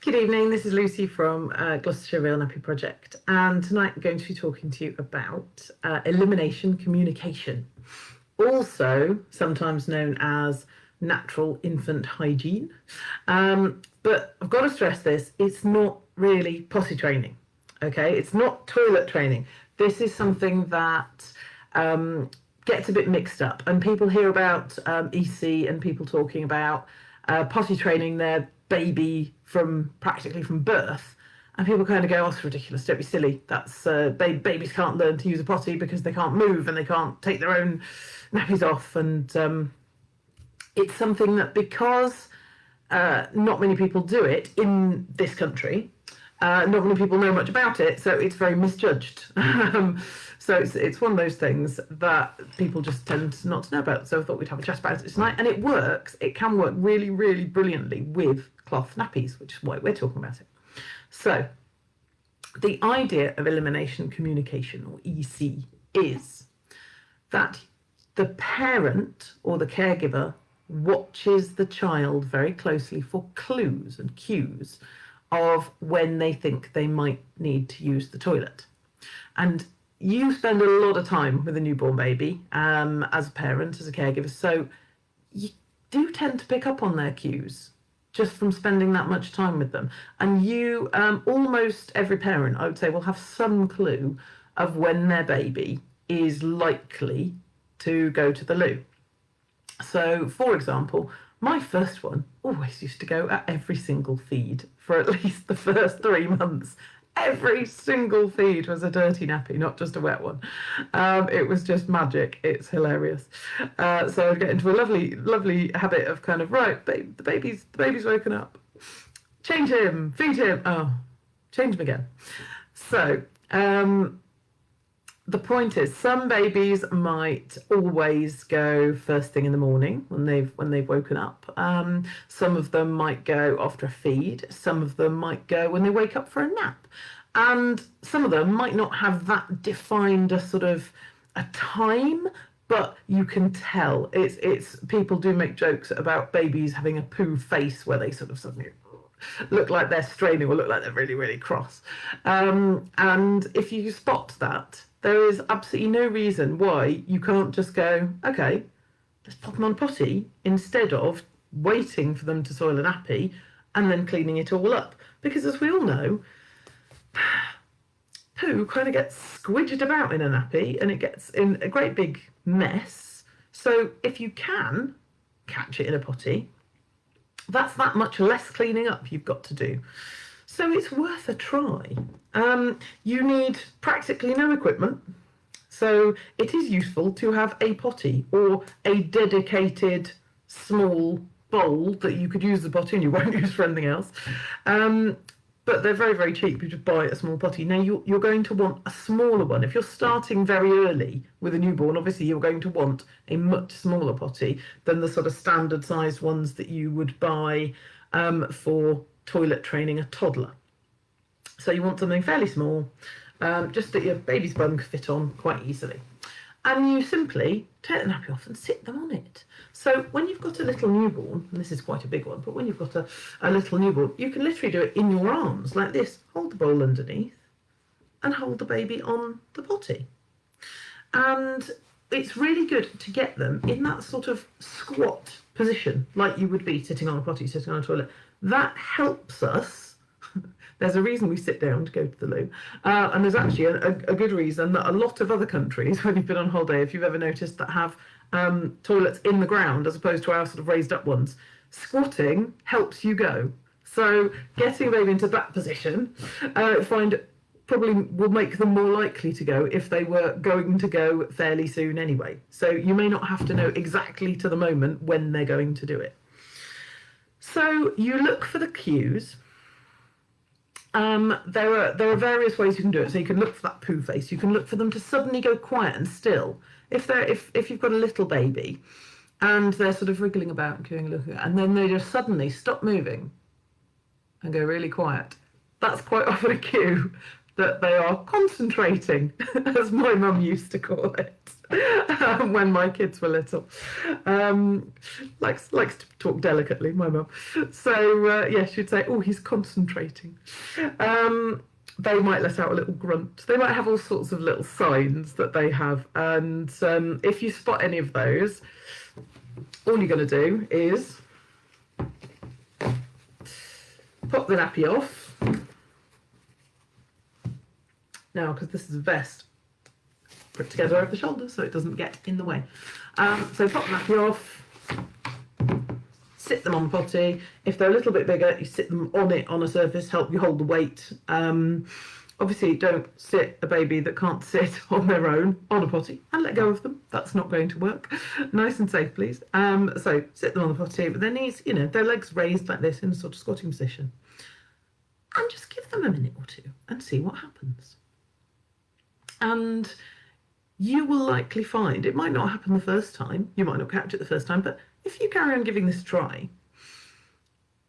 Good evening, this is Lucy from Gloucestershire Real Nappy Project, and tonight I'm going to be talking to you about elimination communication, also sometimes known as natural infant hygiene. But I've got to stress this, it's not really potty training, okay? It's not toilet training. This is something that gets a bit mixed up, and people hear about EC and people talking about potty training their baby practically from birth, and people kind of go, "Oh, it's ridiculous! Don't be silly. That's babies can't learn to use a potty because they can't move and they can't take their own nappies off." And it's something that, because not many people do it in this country, not many people know much about it, so it's very misjudged. So it's one of those things that people just tend not to know about. So I thought we'd have a chat about it tonight, and it works. It can work really, really brilliantly with cloth nappies, which is why we're talking about it. So the idea of elimination communication, or EC, is that the parent or the caregiver watches the child very closely for clues and cues of when they think they might need to use the toilet. And you spend a lot of time with a newborn baby as a parent, as a caregiver, so you do tend to pick up on their cues just from spending that much time with them. And you, almost every parent, I would say, will have some clue of when their baby is likely to go to the loo. So, for example, my first one always used to go at every single feed for at least the first 3 months. Every single feed was a dirty nappy, not just a wet one. It was just magic. It's hilarious. So I'd get into a lovely habit of kind of, right, the baby's woken up. Change him, feed him. Oh, change him again. So the point is, some babies might always go first thing in the morning when they've woken up. Some of them might go after a feed. Some of them might go when they wake up for a nap. And some of them might not have that defined a sort of a time, but you can tell. It's people do make jokes about babies having a poo face, where they sort of suddenly look like they're straining or look like they're really, really cross. And if you spot that, there is absolutely no reason why you can't just go, okay, let's pop them on potty, instead of waiting for them to soil a nappy and then cleaning it all up. Because as we all know, poo kind of gets squidged about in a nappy and it gets in a great big mess. So if you can catch it in a potty, that's that much less cleaning up you've got to do. So it's worth a try. You need practically no equipment. So it is useful to have a potty or a dedicated small bowl that you could use the potty and you won't use for anything else. But they're very, very cheap. You just buy a small potty. Now, you're going to want a smaller one. If you're starting very early with a newborn, obviously you're going to want a much smaller potty than the sort of standard sized ones that you would buy for toilet training a toddler. So you want something fairly small, just that your baby's bum can fit on quite easily. And you simply take the nappy off and sit them on it. So when you've got a little newborn, and this is quite a big one, but when you've got a little newborn, you can literally do it in your arms like this. Hold the bowl underneath and hold the baby on the potty. And it's really good to get them in that sort of squat position, like you would be sitting on a potty, sitting on a toilet. That helps us. There's a reason we sit down to go to the loo. And there's actually a good reason that a lot of other countries, when you've been on holiday, if you've ever noticed, that have toilets in the ground as opposed to our sort of raised up ones, squatting helps you go. So getting a baby into that position, I find probably will make them more likely to go if they were going to go fairly soon anyway. So you may not have to know exactly to the moment when they're going to do it. So you look for the cues. There are various ways you can do it. So you can look for that poo face. You can look for them to suddenly go quiet and still. If you've got a little baby and they're sort of wriggling about and cooing, looking, and then they just suddenly stop moving and go really quiet, that's quite often a cue that they are concentrating, as my mum used to call it, when my kids were little. Likes to talk delicately, my mum. So yeah, she'd say, "Oh, he's concentrating." They might let out a little grunt. They might have all sorts of little signs that they have, and if you spot any of those, all you're going to do is pop the nappy off. Now, because this is a vest, put it together over the shoulders so it doesn't get in the way. So pop the nappy off, sit them on the potty. If they're a little bit bigger, you sit them on it on a surface, help you hold the weight. Obviously, don't sit a baby that can't sit on their own on a potty and let go of them. That's not going to work. Nice and safe, please. So sit them on the potty with their knees, their legs raised like this in a sort of squatting position. And just give them a minute or two and see what happens. And you will likely find, it might not happen the first time, you might not catch it the first time, but if you carry on giving this a try,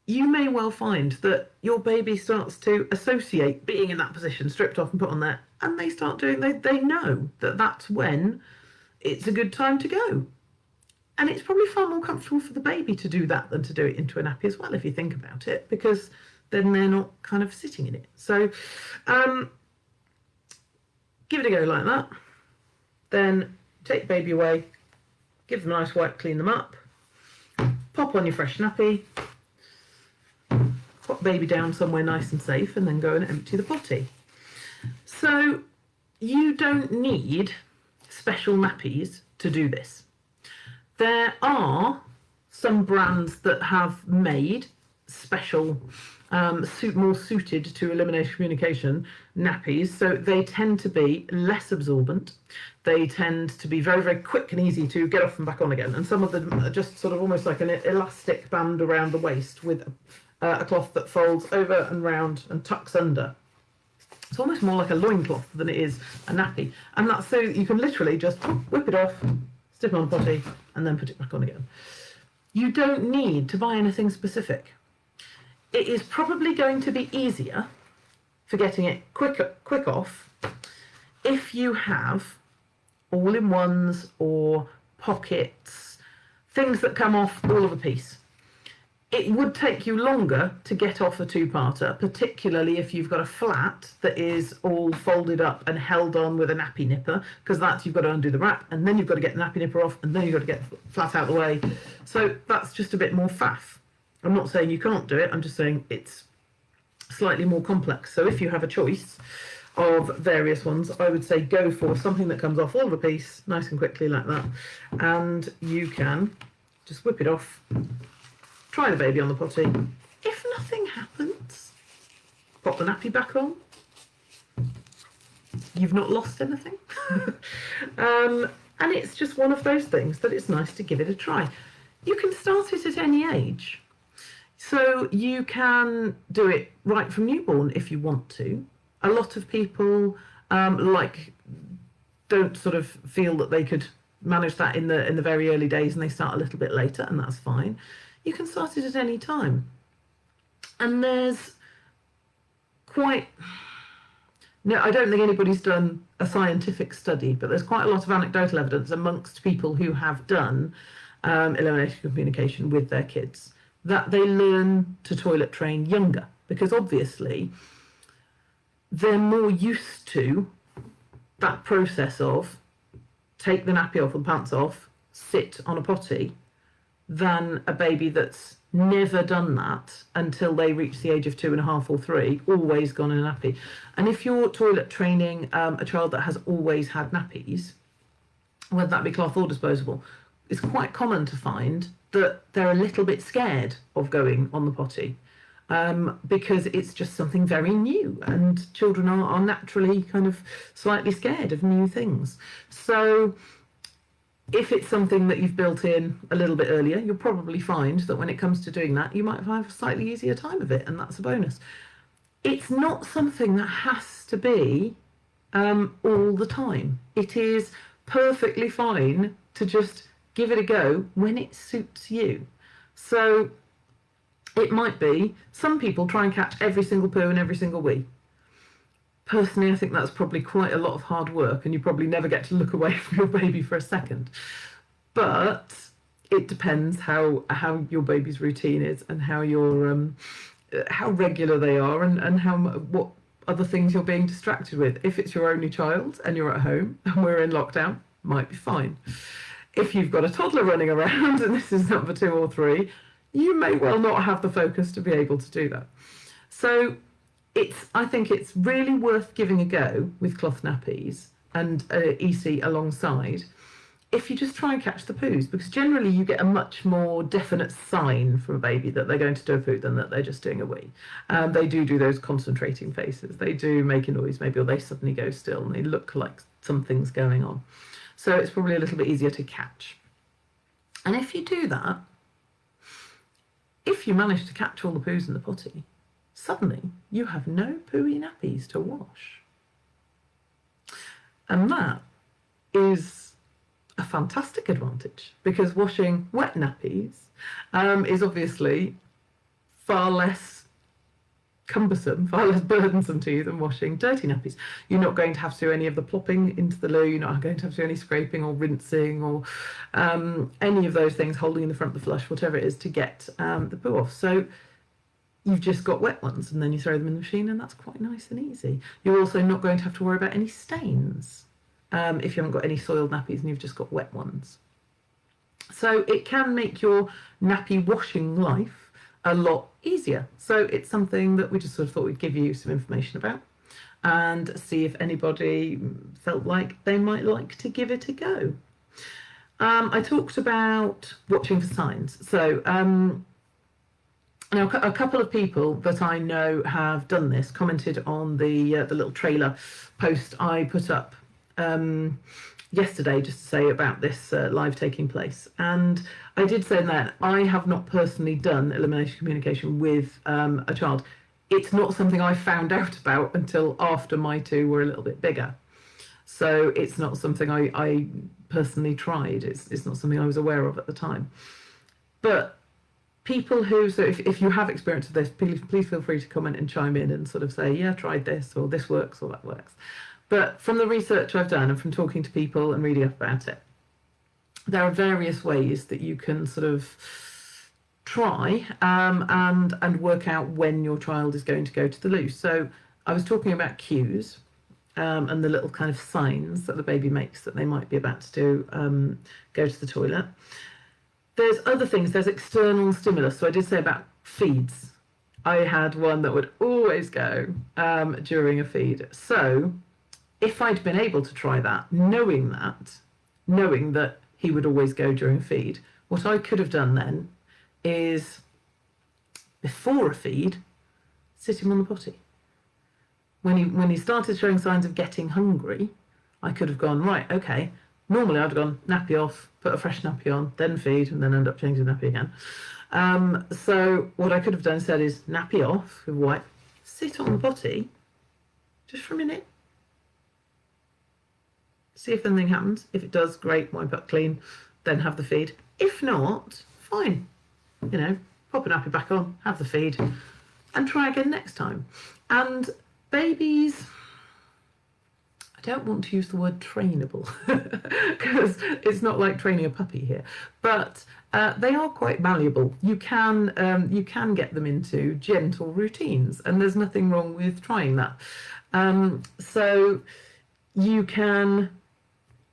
you may well find that your baby starts to associate being in that position, stripped off and put on there, and they start doing, they know that that's when it's a good time to go. And it's probably far more comfortable for the baby to do that than to do it into a nappy as well, if you think about it, because then they're not kind of sitting in it. So give it a go like that. Then take the baby away, give them a nice wipe, clean them up, pop on your fresh nappy, pop baby down somewhere nice and safe, and then go and empty the potty. So you don't need special nappies to do this. There are some brands that have made special more suited to elimination communication nappies, so they tend to be less absorbent. They tend to be very, very quick and easy to get off and back on again, and some of them are just sort of almost like an elastic band around the waist with a cloth that folds over and round and tucks under. It's almost more like a loincloth than it is a nappy, and that's so that you can literally just whip it off, stick it on the potty, and then put it back on again. You don't need to buy anything specific. It is probably going to be easier for getting it quick off if you have all-in-ones or pockets, things that come off all of a piece. It would take you longer to get off a two-parter, particularly if you've got a flat that is all folded up and held on with a nappy nipper, because that's, you've got to undo the wrap, and then you've got to get the nappy nipper off, and then you've got to get the flat out of the way. So that's just a bit more faff. I'm not saying you can't do it, I'm just saying it's slightly more complex. So if you have a choice of various ones, I would say go for something that comes off all of a piece, nice and quickly like that, and you can just whip it off, try the baby on the potty. If nothing happens, pop the nappy back on. You've not lost anything. And it's just one of those things that it's nice to give it a try. You can start it at any age. So you can do it right from newborn if you want to. A lot of people don't sort of feel that they could manage that in the very early days, and they start a little bit later, and that's fine. You can start it at any time. And there's I don't think anybody's done a scientific study, but there's quite a lot of anecdotal evidence amongst people who have done elimination communication with their kids, that they learn to toilet train younger, because obviously they're more used to that process of take the nappy off or the pants off, sit on a potty, than a baby that's never done that until they reach the age of 2.5 or 3, always gone in a nappy. And if you're toilet training a child that has always had nappies, whether that be cloth or disposable, it's quite common to find that they're a little bit scared of going on the potty, because it's just something very new, and children are naturally kind of slightly scared of new things. So if it's something that you've built in a little bit earlier, you'll probably find that when it comes to doing that, you might have a slightly easier time of it, and that's a bonus. It's not something that has to be all the time. It is perfectly fine to just give it a go when it suits you. So it might be, some people try and catch every single poo in every single wee. Personally, I think that's probably quite a lot of hard work, and you probably never get to look away from your baby for a second. But it depends how your baby's routine is, and how regular they are, and what other things you're being distracted with. If it's your only child and you're at home and we're in lockdown, might be fine. If you've got a toddler running around and this is number 2 or 3, you may well not have the focus to be able to do that. So I think it's really worth giving a go with cloth nappies and EC alongside, if you just try and catch the poos, because generally you get a much more definite sign from a baby that they're going to do a poo than that they're just doing a wee. They do those concentrating faces. They do make a noise maybe, or they suddenly go still and they look like something's going on. So it's probably a little bit easier to catch. And if you do that, if you manage to catch all the poos in the potty, suddenly you have no pooey nappies to wash. And that is a fantastic advantage, because washing wet nappies is obviously far less cumbersome, far less burdensome to you than washing dirty nappies. You're not going to have to do any of the plopping into the loo, you're not going to have to do any scraping or rinsing or any of those things, holding in the front of the flush, whatever it is, to get the poo off. So you've just got wet ones, and then you throw them in the machine, and that's quite nice and easy. You're also not going to have to worry about any stains if you haven't got any soiled nappies and you've just got wet ones. So it can make your nappy washing life a lot easier. So it's something that we just sort of thought we'd give you some information about and see if anybody felt like they might like to give it a go. I talked about watching for signs. So now, a couple of people that I know have done this commented on the little trailer post I put up yesterday, just to say about this live taking place. And I did say that I have not personally done elimination communication with a child. It's not something I found out about until after my 2 were a little bit bigger. So it's not something I personally tried. It's not something I was aware of at the time. But people who, so if you have experience with this, please feel free to comment and chime in and sort of say, yeah, tried this, or this works, or that works. But from the research I've done and from talking to people and reading up about it, there are various ways that you can sort of try and work out when your child is going to go to the loo. So I was talking about cues and the little kind of signs that the baby makes that they might be about to go to the toilet. There's other things, there's external stimulus. So I did say about feeds. I had one that would always go during a feed. So if I'd been able to try that, knowing that he would always go during a feed, what I could have done then is, before a feed, sit him on the potty. When he started showing signs of getting hungry, I could have gone, right, okay, normally I'd have gone nappy off, put a fresh nappy on, then feed, and then end up changing the nappy again. So what I could have done instead is nappy off with wipe, sit on the potty just for a minute, see if anything happens. If it does, great, wipe up clean, then have the feed. If not, fine, pop a nappy back on, have the feed, and try again next time. And babies, I don't want to use the word trainable because it's not like training a puppy here, but they are quite malleable. You can get them into gentle routines, and there's nothing wrong with trying that. So you can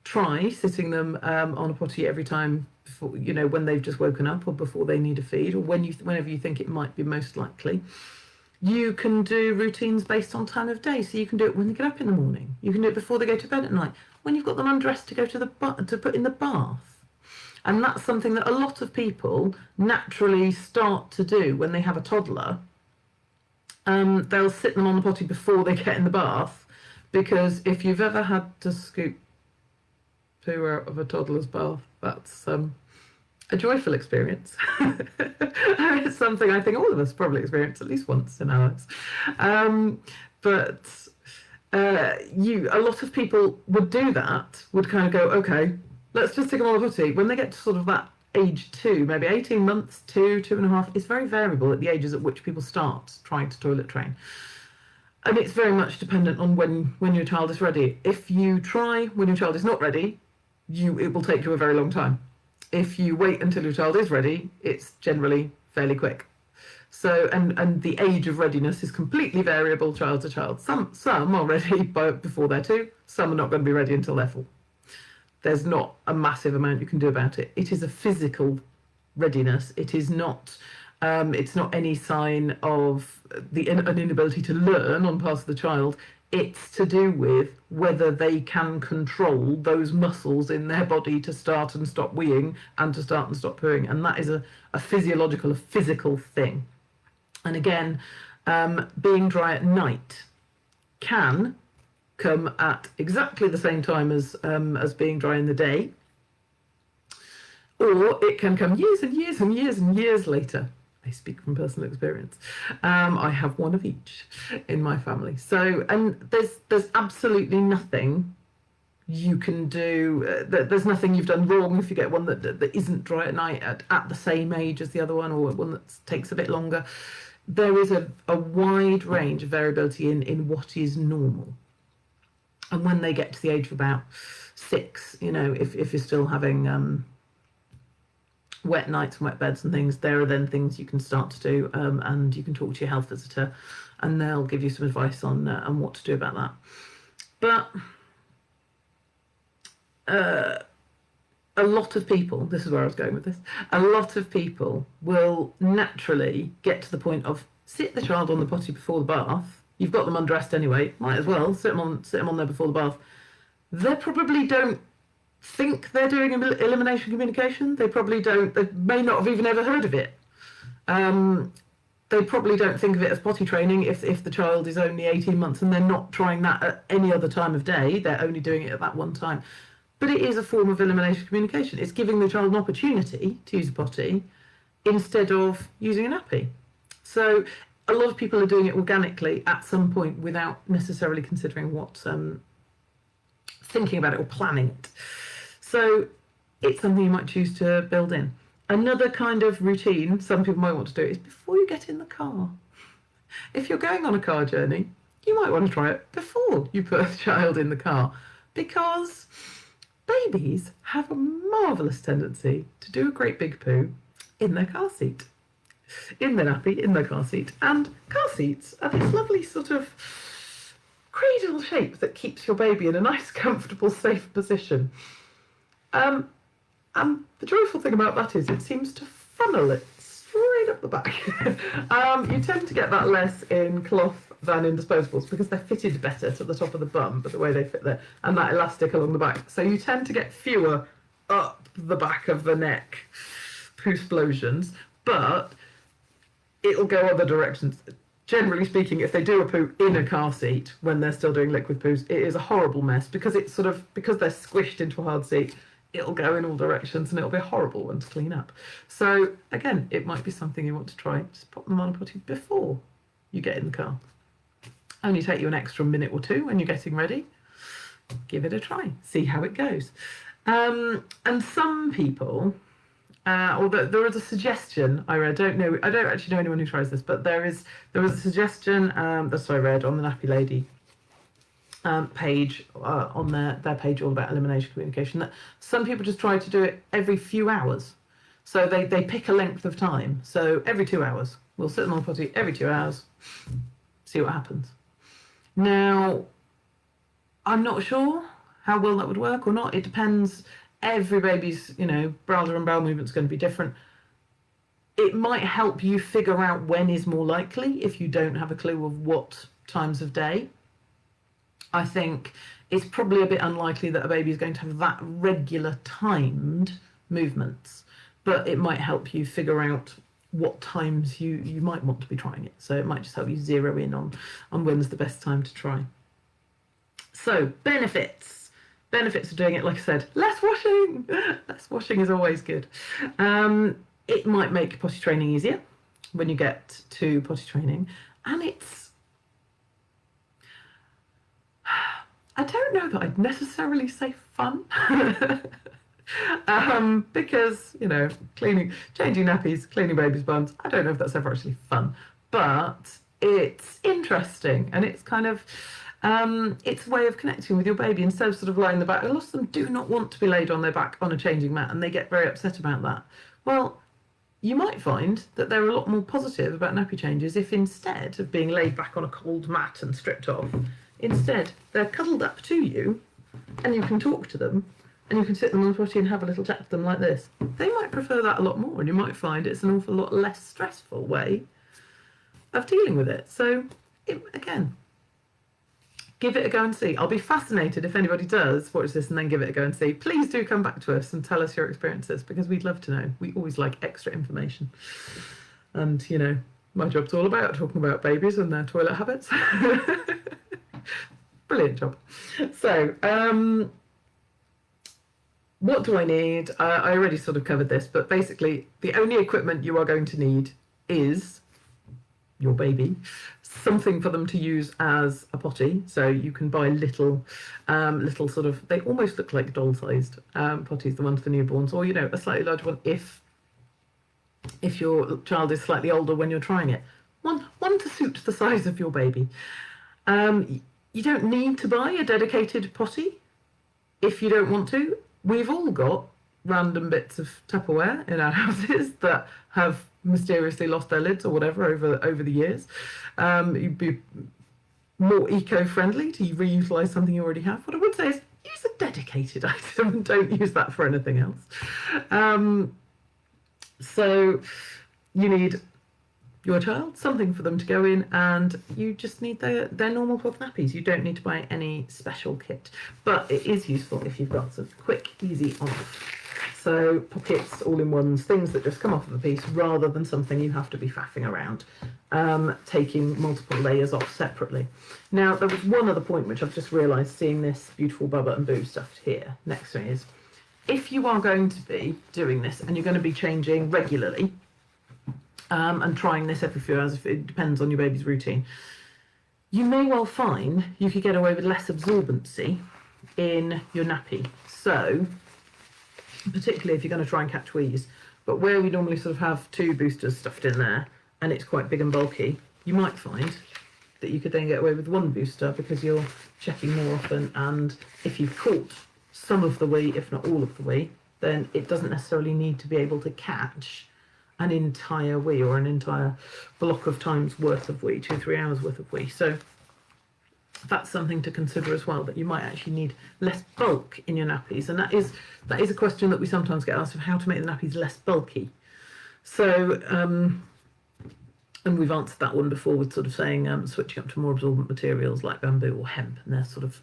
try sitting them on a potty every time before, when they've just woken up, or before they need a feed, or whenever you think it might be most likely. You can do routines based on time of day. So you can do it when they get up in the morning. You can do it before they go to bed at night, when you've got them undressed to go to to put in the bath. And that's something that a lot of people naturally start to do when they have a toddler. They'll sit them on the potty before they get in the bath, because if you've ever had to scoop poo out of a toddler's bath, that's a joyful experience. It's something I think all of us probably experience at least once in our lives. But a lot of people would do that, would kind of go, okay, let's just stick them on the potty. When they get to sort of that age 2, maybe 18 months, 2.5, it's very variable at the ages at which people start trying to toilet train. And it's very much dependent on when your child is ready. If you try when your child is not ready, it will take you a very long time. If you wait until your child is ready, it's generally fairly quick. So, and the age of readiness is completely variable child to child. Some are ready before they're 2, some are not going to be ready until they're 4. There's not a massive amount you can do about it. It is a physical readiness. It is not. It's not any sign of an inability to learn on part of the child. It's to do with whether they can control those muscles in their body to start and stop weeing and to start and stop pooing. And that is a physiological, a physical thing. And again, being dry at night can come at exactly the same time as being dry in the day, or it can come years and years and years and years later. I speak from personal experience. I have one of each in my family. So, and there's absolutely nothing you can do. There's nothing you've done wrong if you get one that isn't dry at night at the same age as the other one, or one that takes a bit longer. There is a wide range of variability in what is normal. And when they get to the age of about 6, if you're still having wet nights and wet beds and things, there are then things you can start to do, and you can talk to your health visitor and they'll give you some advice on what to do about that. But a lot of people, this is where I was going with this, a lot of people will naturally get to the point of sit the child on the potty before the bath. You've got them undressed anyway, might as well sit them on there before the bath. They probably don't think they're doing elimination communication. They probably don't. They may not have even ever heard of it. They probably don't think of it as potty training if the child is only 18 months and they're not trying that at any other time of day. They're only doing it at that one time. But it is a form of elimination communication. It's giving the child an opportunity to use a potty instead of using a nappy. So a lot of people are doing it organically at some point without necessarily considering thinking about it or planning it. So it's something you might choose to build in. Another kind of routine some people might want to do is before you get in the car. If you're going on a car journey, you might want to try it before you put a child in the car, because babies have a marvellous tendency to do a great big poo in their car seat, in their nappy, in their car seat. And car seats are this lovely sort of cradle shape that keeps your baby in a nice, comfortable, safe position. And the joyful thing about that is it seems to funnel it straight up the back. You tend to get that less in cloth than in disposables because they're fitted better to the top of the bum, but the way they fit there, and that elastic along the back. So you tend to get fewer up the back of the neck poo-splosions, but it'll go other directions. Generally speaking, if they do a poo in a car seat when they're still doing liquid poos, it is a horrible mess because it's because they're squished into a hard seat. It'll go in all directions and it'll be a horrible one to clean up. So again, it might be something you want to try. Just pop them on a potty before you get in the car. Only take you an extra minute or 2 when you're getting ready. Give it a try, see how it goes. And some people, although there was a suggestion I read, I don't actually know anyone who tries this, but there was a suggestion that I read on the Nappy Lady page, on their page all about elimination communication, that some people just try to do it every few hours. So they pick a length of time. So every 2 hours, we'll sit them on the potty every 2 hours, see what happens. Now, I'm not sure how well that would work or not. It depends. Every baby's, bladder and bowel movement's going to be different. It might help you figure out when is more likely if you don't have a clue of what times of day. I think it's probably a bit unlikely that a baby is going to have that regular timed movements, but it might help you figure out what times you might want to be trying it. So it might just help you zero in on when's the best time to try. So benefits of doing it, like I said, less washing. Less washing is always good. It might make potty training easier when you get to potty training, and I don't know that I'd necessarily say fun. Because, changing nappies, cleaning babies' bums, I don't know if that's ever actually fun, but it's interesting, and it's kind of it's a way of connecting with your baby instead of sort of lying on the back. A lot of them do not want to be laid on their back on a changing mat, and they get very upset about that. Well, you might find that they're a lot more positive about nappy changes if instead of being laid back on a cold mat and stripped off, instead they're cuddled up to you and you can talk to them and you can sit them on the potty and have a little chat to them like this. They might prefer that a lot more, and you might find it's an awful lot less stressful way of dealing with it. So, again, give it a go and see. I'll be fascinated if anybody does watch this and then give it a go and see. Please do come back to us and tell us your experiences, because we'd love to know. We always like extra information. And, you know, my job's all about talking about babies and their toilet habits. Brilliant job. So, what do I need? I already sort of covered this, but basically the only equipment you are going to need is your baby, something for them to use as a potty. So you can buy little sort of, they almost look like doll-sized potties, the ones for newborns, or, you know, a slightly larger one if your child is slightly older when you're trying it. One to suit the size of your baby. You don't need to buy a dedicated potty if you don't want to. We've all got random bits of Tupperware in our houses that have mysteriously lost their lids or whatever over the years. You'd be more eco-friendly to reutilise something you already have. What I would say is use a dedicated item and don't use that for anything else. So you need your child, something for them to go in, and you just need their normal cloth nappies. You don't need to buy any special kit, but it is useful if you've got some quick, easy on-off. So pockets, all-in-ones, things that just come off of a piece rather than something you have to be faffing around, taking multiple layers off separately. Now, there was one other point which I've just realised seeing this beautiful Bubba and Boo stuff here next to me is, if you are going to be doing this and you're going to be changing regularly, and trying this every few hours, if it depends on your baby's routine, you may well find you could get away with less absorbency in your nappy. So, particularly if you're going to try and catch wheeze, but where we normally sort of have 2 boosters stuffed in there and it's quite big and bulky, you might find that you could then get away with 1 booster because you're checking more often, and if you've caught some of the wee, if not all of the wee, then it doesn't necessarily need to be able to catch an entire wee or an entire block of time's worth of wee, 2-3 hours worth of wee. So that's something to consider as well, that you might actually need less bulk in your nappies, and that is a question that we sometimes get asked, of how to make the nappies less bulky. So and we've answered that one before with sort of saying switching up to more absorbent materials like bamboo or hemp, and they're sort of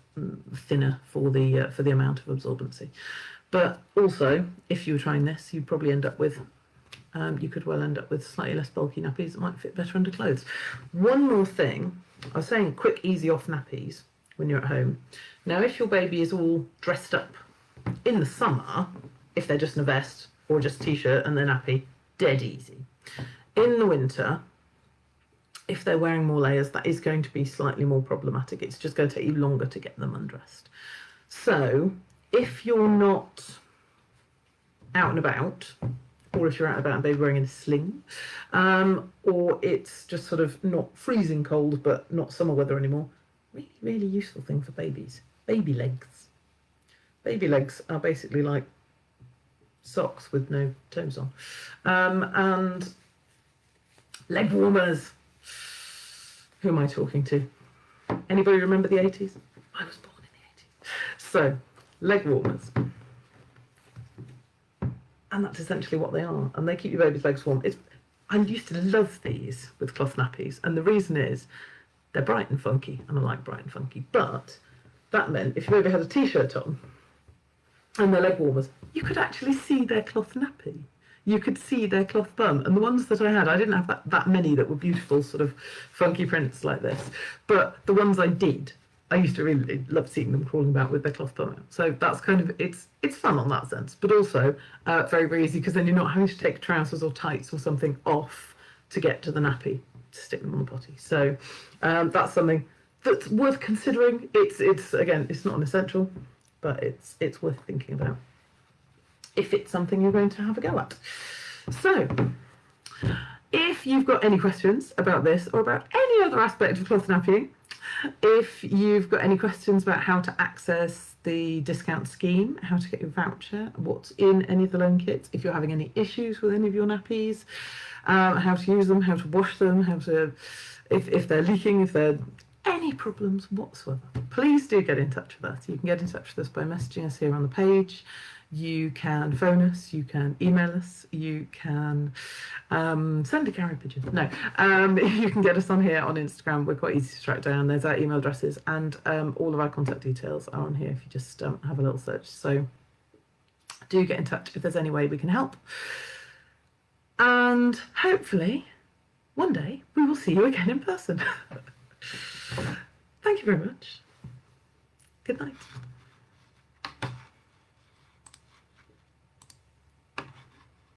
thinner for the amount of absorbency. But also, if you were trying this, you'd probably end up with you could well end up with slightly less bulky nappies that might fit better under clothes. One more thing, I was saying quick, easy off nappies when you're at home. Now, if your baby is all dressed up in the summer, if they're just in a vest or just a t-shirt and they're nappy, dead easy. In the winter, if they're wearing more layers, that is going to be slightly more problematic. It's just going to take you longer to get them undressed. So if you're not out and about, or if you're out and about and baby wearing a sling, or it's just sort of not freezing cold but not summer weather anymore, really, really useful thing for babies. Baby legs. Baby legs are basically like socks with no toes on. And leg warmers. Who am I talking to? Anybody remember the 80s? I was born in the 80s. So, leg warmers. And that's essentially what they are. And they keep your baby's legs warm. I used to love these with cloth nappies. And the reason is they're bright and funky. And I like bright and funky. But that meant if your baby had a t-shirt on and their leg warmers, you could actually see their cloth nappy. You could see their cloth bum. And the ones that I had, I didn't have that many that were beautiful sort of funky prints like this. But the ones I did, I used to really love seeing them crawling about with their cloth bum out. So that's kind of, it's fun on that sense, but also very, very easy, because then you're not having to take trousers or tights or something off to get to the nappy, to stick them on the potty. So that's something that's worth considering. It's again, it's not an essential, but it's worth thinking about if it's something you're going to have a go at. So If you've got any questions about this or about any other aspect of cloth nappying, if you've got any questions about how to access the discount scheme, how to get your voucher, what's in any of the loan kits, if you're having any issues with any of your nappies, how to use them, how to wash them, how to, if they're leaking, if they're any problems whatsoever, please do get in touch with us. You can get in touch with us by messaging us here on the page. You can phone us, you can email us, you can send a carrier pigeon. No, you can get us on here on Instagram. We're quite easy to track down. There's our email addresses, and all of our contact details are on here if you just have a little search. So do get in touch if there's any way we can help. And hopefully one day we will see you again in person. Thank you very much. Good night.